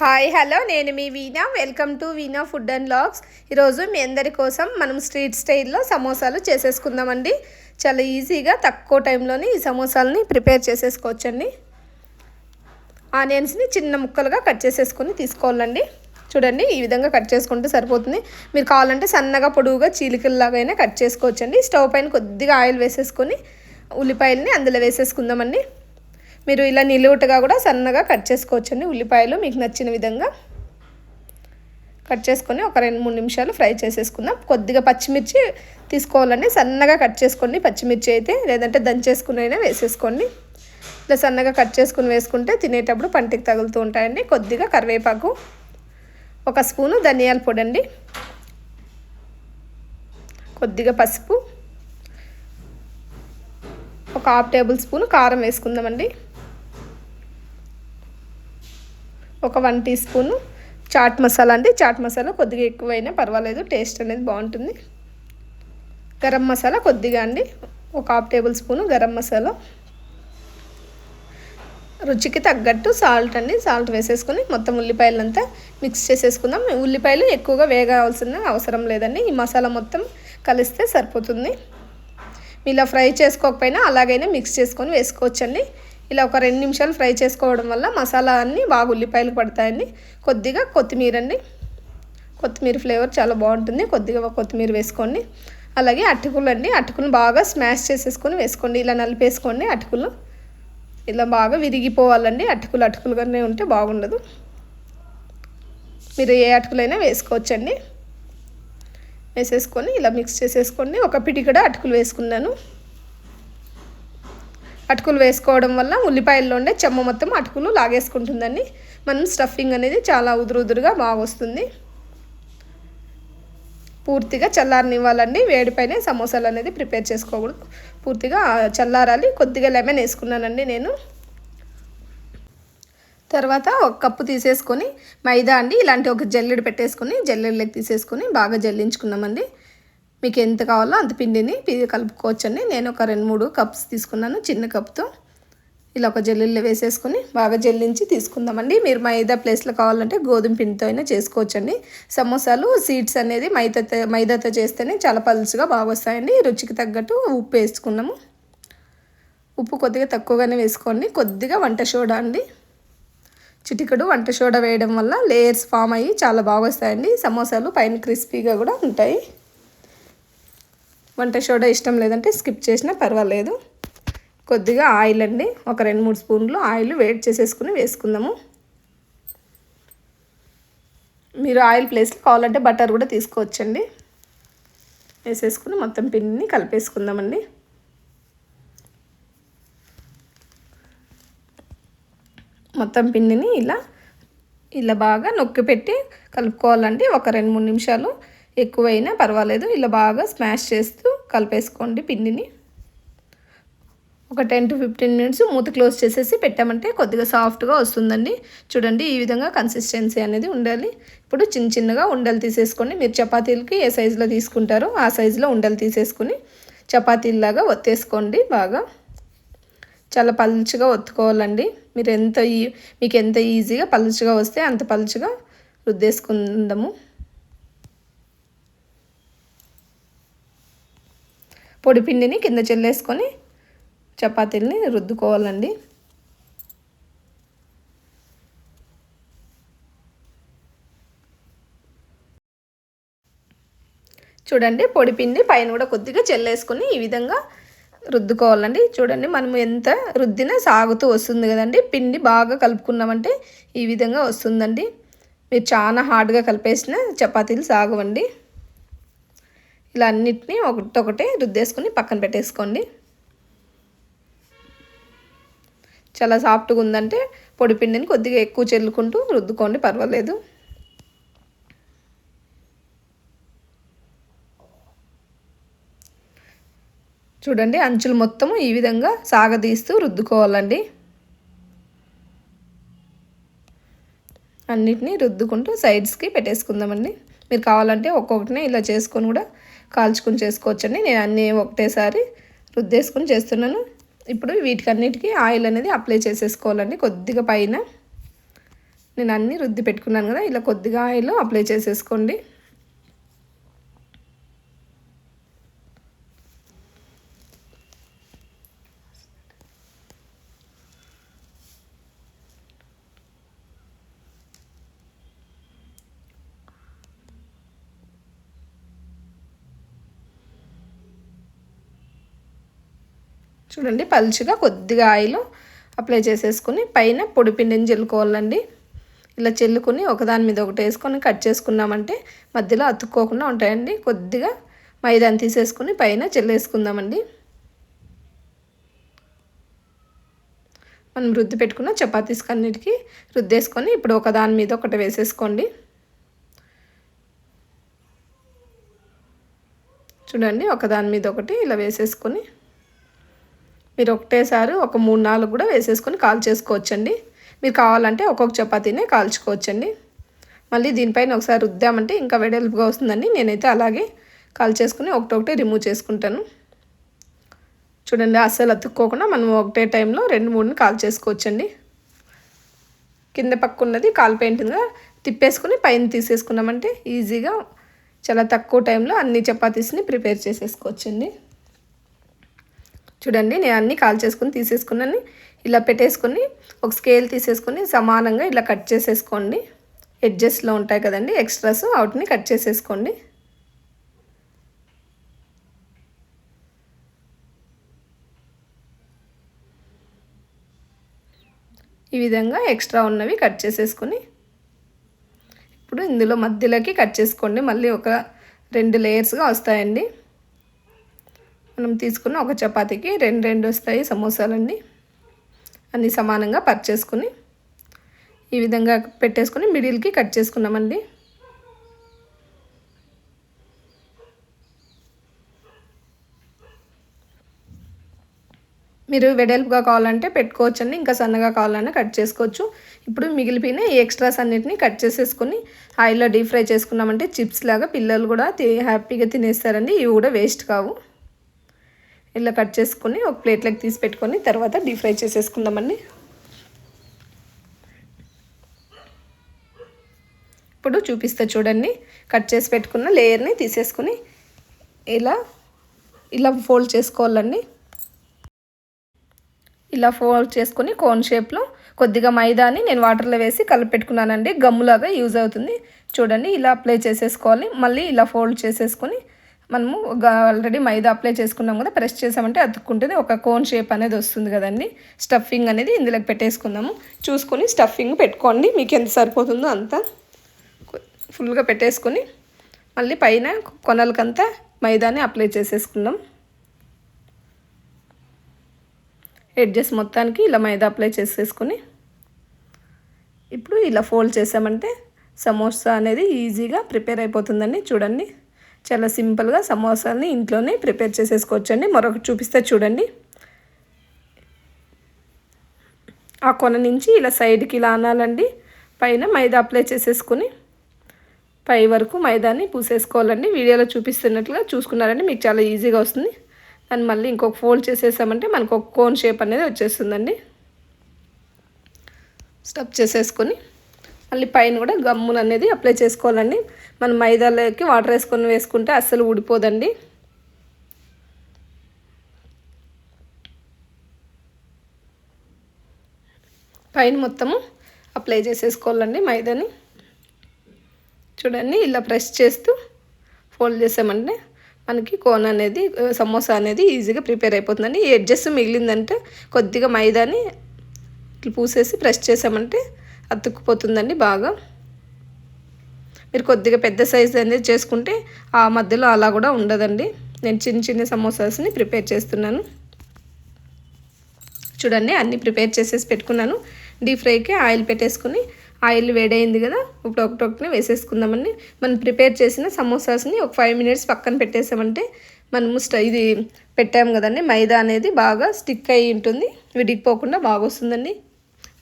Hi hello నేను మీ Veena. Welcome to Veena food and vlogs. ఈరోజు మీ అందరి కోసం మనం స్ట్రీట్ స్టైల్లో సమోసాలు చేసేసుకుందామండి. చాలా ఈజీగా తక్కువ టైంలోనే ఈ సమోసాలని ప్రిపేర్ చేసేసుకోవచ్చండి. ఆనియన్స్ని చిన్న ముక్కలుగా కట్ చేసేసుకొని తీసుకోవాలండి. చూడండి, ఈ విధంగా కట్ చేసుకుంటే సరిపోతుంది. మీరు కావాలంటే సన్నగా పొడువుగా చీలికల్లాగైనా కట్ చేసుకోవచ్చండి. స్టవ్ పైన కొద్దిగా ఆయిల్ వేసేసుకొని ఉల్లిపాయలని అందులో వేసేసుకుందామండి. మీరు ఇలా నిలువుటగా కూడా సన్నగా కట్ చేసుకోవచ్చండి. ఉల్లిపాయలు మీకు నచ్చిన విధంగా కట్ చేసుకొని ఒక 2-3 నిమిషాలు ఫ్రై చేసేసుకుందాం. కొద్దిగా పచ్చిమిర్చి తీసుకోవాలండి, సన్నగా కట్ చేసుకోండి. పచ్చిమిర్చి అయితే లేదంటే దంచేసుకుని అయినా వేసేసుకోండి. ఇలా సన్నగా కట్ చేసుకుని వేసుకుంటే తినేటప్పుడు పంటికి తగులుతూ ఉంటాయండి. కొద్దిగా కరివేపాకు, 1 స్పూను ధనియాల పొడి అండి, కొద్దిగా పసుపు, ఒక 1/2 టేబుల్ స్పూన్ కారం వేసుకుందామండి. ఒక 1 టీ స్పూను చాట్ మసాలా అండి. చాట్ మసాలా కొద్దిగా ఎక్కువైనా పర్వాలేదు, టేస్ట్ అనేది బాగుంటుంది. గరం మసాలా కొద్దిగా అండి, ఒక 1/2 టేబుల్ స్పూను గరం మసాలా. రుచికి తగ్గట్టు సాల్ట్ అండి. సాల్ట్ వేసేసుకొని మొత్తం ఉల్లిపాయలంతా మిక్స్ చేసేసుకుందాం. ఉల్లిపాయలు ఎక్కువగా వేగాల్సిన అవసరం లేదండి. ఈ మసాలా మొత్తం కలిస్తే సరిపోతుంది. ఇలా ఫ్రై చేసుకోకపోయినా అలాగైనా మిక్స్ చేసుకొని వేసుకోవచ్చండి. ఇలా ఒక 2 నిమిషాలు ఫ్రై చేసుకోవడం వల్ల మసాలా అన్నీ బాగా ఉల్లిపాయలు పడతాయండి. కొద్దిగా కొత్తిమీర అండి, కొత్తిమీర ఫ్లేవర్ చాలా బాగుంటుంది. కొద్దిగా కొత్తిమీర వేసుకోండి. అలాగే అటుకులు అండి, అటుకులు బాగా స్మాష్ చేసేసుకొని వేసుకోండి. ఇలా నలిపేసుకోండి. అటుకులు ఇలా బాగా విరిగిపోవాలండి. అటుకులుగానే ఉంటే బాగుండదు. మీరు ఏ అటుకులైనా వేసుకోవచ్చండి. వేసేసుకొని ఇలా మిక్స్ చేసేసుకోండి. ఒక పిడికెడ అటుకులు వేసుకున్నాను. అటుకులు వేసుకోవడం వల్ల ఉల్లిపాయల్లో ఉండే చెమ్మ మొత్తం అటుకులు లాగేసుకుంటుందండి. మనం స్టఫింగ్ అనేది చాలా ఉదురుగా బాగా వస్తుంది. పూర్తిగా చల్లారనివ్వాలండి. వేడిపైనే సమోసాలు అనేది ప్రిపేర్ చేసుకోకూడదు, పూర్తిగా చల్లారాలి. కొద్దిగా లెమన్ వేసుకున్నానండి నేను. తర్వాత 1 కప్పు తీసేసుకొని మైదా అండి, ఇలాంటి ఒక జల్లెడ పెట్టేసుకొని జల్లెడలోకి తీసేసుకొని బాగా జల్లించుకున్నామండి. మీకు ఎంత కావాలో అంత పిండిని కలుపుకోవచ్చండి. నేను ఒక 2-3 కప్స్ తీసుకున్నాను చిన్న కప్తో. ఇలా ఒక జల్లెడలో వేసేసుకొని బాగా జల్లించి తీసుకుందామండి. మీరు మైదా ప్లేస్లో కావాలంటే గోధుమ పిండితో అయినా చేసుకోవచ్చండి. సమోసాలు సీడ్స్ అనేది మైదాతో చేస్తేనే చాలా పలుచగా బాగా వస్తాయండి. రుచికి తగ్గట్టు ఉప్పు వేసుకున్నాము. ఉప్పు కొద్దిగా తక్కువగానే వేసుకోండి. కొద్దిగా వంట సోడా అండి, చిటికెడు వంట సోడా వేయడం వల్ల లేయర్స్ ఫామ్ అయ్యి చాలా బాగా వస్తాయండి. సమోసాలు పైన క్రిస్పీగా కూడా ఉంటాయి. వంట సోడా ఇష్టం లేదంటే స్కిప్ చేసినా పర్వాలేదు. కొద్దిగా ఆయిల్ అండి, ఒక 2-3 స్పూన్లు ఆయిల్ వేడి చేసేసుకుని వేసుకుందాము. మీరు ఆయిల్ ప్లేస్లో కావాలంటే బటర్ కూడా తీసుకోవచ్చండి. వేసేసుకుని మొత్తం పిండిని కలిపేసుకుందామండి. మొత్తం పిండిని ఇలా బాగా నొక్కి పెట్టి కలుపుకోవాలండి. ఒక 2-3 నిమిషాలు ఎక్కువైనా పర్వాలేదు. ఇలా బాగా స్మాష్ చేస్తూ కలిపేసుకోండి పిండిని. ఒక 10-15 మినిట్స్ మూత క్లోజ్ చేసేసి పెట్టామంటే కొద్దిగా సాఫ్ట్గా వస్తుందండి. చూడండి, ఈ విధంగా కన్సిస్టెన్సీ అనేది ఉండాలి. ఇప్పుడు చిన్నగా ఉండలు తీసేసుకోండి. మీరు చపాతీలకి ఏ సైజులో తీసుకుంటారో ఆ సైజులో ఉండలు తీసేసుకొని చపాతీలాగా ఒత్తేసుకోండి. బాగా చాలా పలుచగా ఒత్తుకోవాలండి. మీకు ఎంత ఈజీగా పలుచగా వస్తే అంత పలుచగా రుద్దేసుకుందాము. పొడి పిండిని కింద చెల్లేసుకొని చపాతీలని రుద్దుకోవాలండి. చూడండి, పొడి పిండి పైన కూడా కొద్దిగా చెల్లేసుకొని ఈ విధంగా రుద్దుకోవాలండి. చూడండి, మనం ఎంత రుద్దినా సాగుతూ వస్తుంది కదండి. పిండి బాగా కలుపుకున్నామంటే ఈ విధంగా వస్తుందండి. మీరు చాలా హార్డ్గా కలిపేసిన చపాతీలు సాగవండి. ఇలా అన్నిటినీ ఒకటి రుద్దేసుకొని పక్కన పెట్టేసుకోండి. చాలా సాఫ్ట్గా ఉందంటే పొడి పిండిని కొద్దిగా ఎక్కువ చెల్లుకుంటూ రుద్దుకోండి, పర్వాలేదు. చూడండి, అంచులు మొత్తము ఈ విధంగా సాగదీస్తూ రుద్దుకోవాలండి. అన్నిటినీ రుద్దుకుంటూ సైడ్స్కి పెట్టేసుకుందామండి. మీరు కావాలంటే ఒక్కొక్కటినే ఇలా చేసుకొని కూడా కాల్చుకొని చేసుకోవచ్చండి. నేను అన్నీ ఒకటేసారి రుద్దేసుకొని చేస్తున్నాను. ఇప్పుడు వీటికన్నిటికీ ఆయిల్ అనేది అప్లై చేసేసుకోవాలండి. కొద్దిగా పైన నేను అన్నీ రుద్ది పెట్టుకున్నాను కదా, ఇలా కొద్దిగా ఆయిల్ అప్లై చేసేసుకోండి. చూడండి పలుచగా కొద్దిగా ఆయిల్ అప్లై చేసేసుకుని పైన పొడి పిండిని జల్లుకోవాలండి. ఇలా చెల్లుకొని ఒకదాని మీద ఒకటి వేసుకొని కట్ చేసుకున్నామంటే మధ్యలో అతుక్కోకుండా ఉంటాయండి. కొద్దిగా మైదాని తీసేసుకుని పైన చెల్లేసుకుందామండి. మనం రుద్ది పెట్టుకున్న చపాతీస్ అన్నిటికీ రుద్దేసుకొని ఇప్పుడు ఒకదాని మీద ఒకటి వేసేసుకోండి. చూడండి ఒకదాని మీద ఒకటి ఇలా వేసేసుకొని మీరు ఒకటేసారి ఒక 3-4 కూడా వేసేసుకొని కాల్ చేసుకోవచ్చండి. మీరు కావాలంటే ఒక్కొక్క చపాతీనే కాల్చుకోవచ్చండి. మళ్ళీ దీనిపైన ఒకసారి రుద్దామంటే ఇంకా వెడల్పుగా వస్తుందండి. నేనైతే అలాగే కాల్ చేసుకుని ఒకటొకటి రిమూవ్ చేసుకుంటాను. చూడండి అస్సలు అతుక్కోకుండా మనం ఒకటే టైంలో 2-3ని కాల్ చేసుకోవచ్చండి. కింద పక్క ఉన్నది కాలిపోయింటుందిగా తిప్పేసుకుని పైన తీసేసుకున్నామంటే ఈజీగా చాలా తక్కువ టైంలో అన్ని చపాతీస్ని ప్రిపేర్ చేసేసుకోవచ్చండి. చూడండి నేను అన్నీ కాల్ చేసుకుని తీసేసుకున్నాను. ఇలా పెట్టేసుకొని ఒక స్కేల్ తీసేసుకొని సమానంగా ఇలా కట్ చేసేసుకోండి. ఎడ్జెస్లో ఉంటాయి కదండి ఎక్స్ట్రాస్, వాటిని కట్ చేసేసుకోండి. ఈ విధంగా ఎక్స్ట్రా ఉన్నవి కట్ చేసేసుకొని ఇప్పుడు ఇందులో మధ్యలోకి కట్ చేసుకోండి. మళ్ళీ ఒక 2 లేయర్స్గా వస్తాయండి. మనం తీసుకున్న ఒక చపాతీకి 2 వస్తాయి సమోసాలండి. అన్నీ సమానంగా పర్చేసుకుని ఈ విధంగా పెట్టేసుకొని మిడిల్కి కట్ చేసుకున్నామండి. మీరు వెడల్పుగా కావాలంటే పెట్టుకోవచ్చండి, ఇంకా సన్నగా కావాలన్నా కట్ చేసుకోవచ్చు. ఇప్పుడు మిగిలిపోయిన ఈ ఎక్స్ట్రాస్ అన్నిటిని కట్ చేసేసుకొని ఆయిల్లో డీప్ ఫ్రై చేసుకున్నామంటే చిప్స్ లాగా పిల్లలు కూడా హ్యాపీగా తినేస్తారండి. ఇవి కూడా వేస్ట్ కావు. ఇలా కట్ చేసుకొని ఒక ప్లేట్లోకి తీసి పెట్టుకొని తర్వాత డీప్ ఫ్రై చేసేసుకుందామండి. ఇప్పుడు చూపిస్తా చూడండి. కట్ చేసి పెట్టుకున్న లేయర్ని తీసేసుకొని ఇలా ఫోల్డ్ చేసుకోవాలండి. ఇలా ఫోల్డ్ చేసుకొని కోన్ షేప్లో కొద్దిగా మైదాని నేను వాటర్లో వేసి కలిపి పెట్టుకున్నానండి. గమ్ములాగా యూజ్ అవుతుంది. చూడండి ఇలా అప్లై చేసేసుకోవాలి. మళ్ళీ ఇలా ఫోల్డ్ చేసేసుకొని మనము ఆల్రెడీ మైదా అప్లై చేసుకున్నాం కదా, ప్రెస్ చేసామంటే అతుక్కుంటుంది. ఒక కోన్ షేప్ అనేది వస్తుంది కదండి. స్టఫింగ్ అనేది ఇందులోకి పెట్టేసుకుందాము. చూసుకొని స్టఫింగ్ పెట్టుకోండి, మీకు ఎంత సరిపోతుందో అంత ఫుల్గా పెట్టేసుకొని మళ్ళీ పైన కొనలకంతా మైదాని అప్లై చేసేసుకుందాం. ఎడ్జెస్ మొత్తానికి ఇలా మైదా అప్లై చేసేసుకొని ఇప్పుడు ఇలా ఫోల్డ్ చేసామంటే సమోసా అనేది ఈజీగా ప్రిపేర్ అయిపోతుందండి. చూడండి చాలా సింపుల్గా సమోసాని ఇంట్లోనే ప్రిపేర్ చేసేసుకోవచ్చండి. మరొకటి చూపిస్తే చూడండి. ఆ కొన నుంచి ఇలా సైడ్కి ఇలా అనాలండి. పైన మైదా అప్లై చేసేసుకొని పై వరకు మైదాని పూసేసుకోవాలండి. వీడియోలో చూపిస్తున్నట్లుగా చూసుకున్నారండి మీకు చాలా ఈజీగా వస్తుంది. దాన్ని మళ్ళీ ఇంకొక ఫోల్డ్ చేసేసామంటే మనకు ఒక కోన్ షేప్ అనేది వచ్చేస్తుందండి. స్టఫ్ చేసేసుకొని మళ్ళీ పైన కూడా గమ్మును అనేది అప్లై చేసుకోవాలండి. మనం మైదాలోకి వాటర్ వేసుకుంటే అస్సలు ఊడిపోదండి. పైన మొత్తము అప్లై చేసేసుకోవాలండి మైదాని. చూడండి ఇలా ప్రెస్ చేస్తూ ఫోల్డ్ చేసామంటే మనకి కోన్ అనేది సమోసా అనేది ఈజీగా ప్రిపేర్ అయిపోతుందండి. ఈ ఎడ్జెస్ మిగిలిందంటే కొద్దిగా మైదాని ఇట్లా పూసేసి ప్రెస్ చేసామంటే అతుక్కుపోతుందండి బాగా. మీరు కొద్దిగా పెద్ద సైజ్ అనేది చేసుకుంటే ఆ మధ్యలో అలా కూడా ఉండదండి. నేను చిన్న చిన్న సమోసాస్ని ప్రిపేర్ చేస్తున్నాను. చూడండి అన్నీ ప్రిపేర్ చేసేసి పెట్టుకున్నాను. డీప్ ఫ్రైకి ఆయిల్ పెట్టేసుకుని ఆయిల్ వేడైంది కదా, ఇప్పుడు ఒకటొకటిని వేసేసుకుందామండి. మనం ప్రిపేర్ చేసిన సమోసాస్ని ఒక 5 మినిట్స్ పక్కన పెట్టేసామంటే మనము ఇది పెట్టాము కదండి, మైదా అనేది బాగా స్టిక్ అయి ఉంటుంది, విడిగిపోకుండా బాగా వస్తుందండి.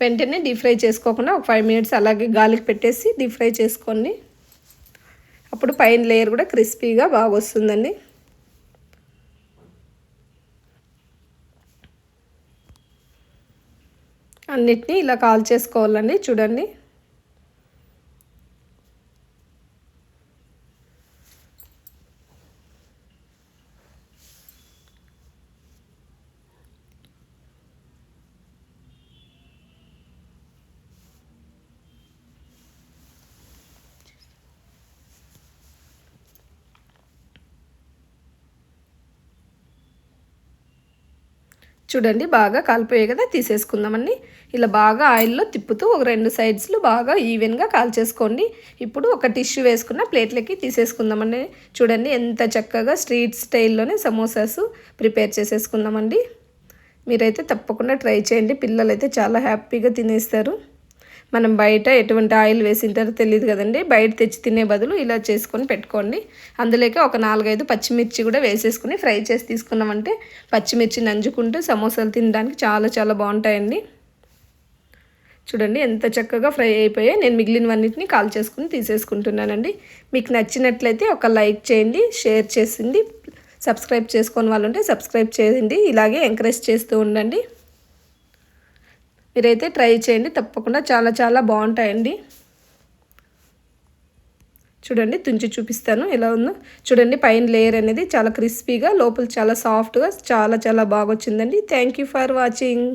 వెంటనే డీప్ ఫ్రై చేసుకోకుండా ఒక 5 మినిట్స్ అలాగే గాలికి పెట్టేసి డీప్ ఫ్రై చేసుకోండి. అప్పుడు పైన లేయర్ కూడా క్రిస్పీగా బాగా వస్తుందండి. అన్నిటినీ ఇలా కాల్ చేసుకోవాలండి. చూడండి చూడండి బాగా కాలిపోయాయి కదా, తీసేసుకుందామండి. ఇలా బాగా ఆయిల్లో తిప్పుతూ ఒక 2 సైడ్స్లు బాగా ఈవెన్గా కాల్చేసుకోండి. ఇప్పుడు ఒక టిష్యూ వేసుకున్న ప్లేట్లకి తీసేసుకుందామండి. చూడండి ఎంత చక్కగా స్ట్రీట్ స్టైల్లోనే సమోసాస్ ప్రిపేర్ చేసేసుకుందామండి. మీరైతే తప్పకుండా ట్రై చేయండి, పిల్లలైతే చాలా హ్యాపీగా తినేస్తారు. మనం బయట ఎటువంటి ఆయిల్ వేసింటారో తెలియదు కదండి, బయట తెచ్చి తినే బదులు ఇలా చేసుకొని పెట్టుకోండి. అందులోకి ఒక 4-5 పచ్చిమిర్చి కూడా వేసేసుకుని ఫ్రై చేసి తీసుకున్నామంటే పచ్చిమిర్చి నంజుకుంటూ సమోసాలు తినడానికి చాలా చాలా బాగుంటాయండి. చూడండి ఎంత చక్కగా ఫ్రై అయిపోయాయి. నేను మిగిలినవన్నిటిని కాల్ చేసుకుని తీసేసుకుంటున్నానండి. మీకు నచ్చినట్లయితే ఒక లైక్ చేయండి, షేర్ చేసింది, సబ్స్క్రైబ్ చేసుకొని వాళ్ళు ఉంటే సబ్స్క్రైబ్ చేయండి. ఇలాగే ఎంకరేజ్ చేస్తూ ఉండండి. మీరైతే ట్రై చేయండి, తప్పకుండా చాలా చాలా బాగుంటాయండి. చూడండి తుంచి చూపిస్తాను ఎలా ఉందో. చూడండి పైన లేయర్ అనేది చాలా క్రిస్పీగా, లోపల చాలా సాఫ్ట్గా చాలా చాలా బాగా వచ్చిందండి. Thank you for watching.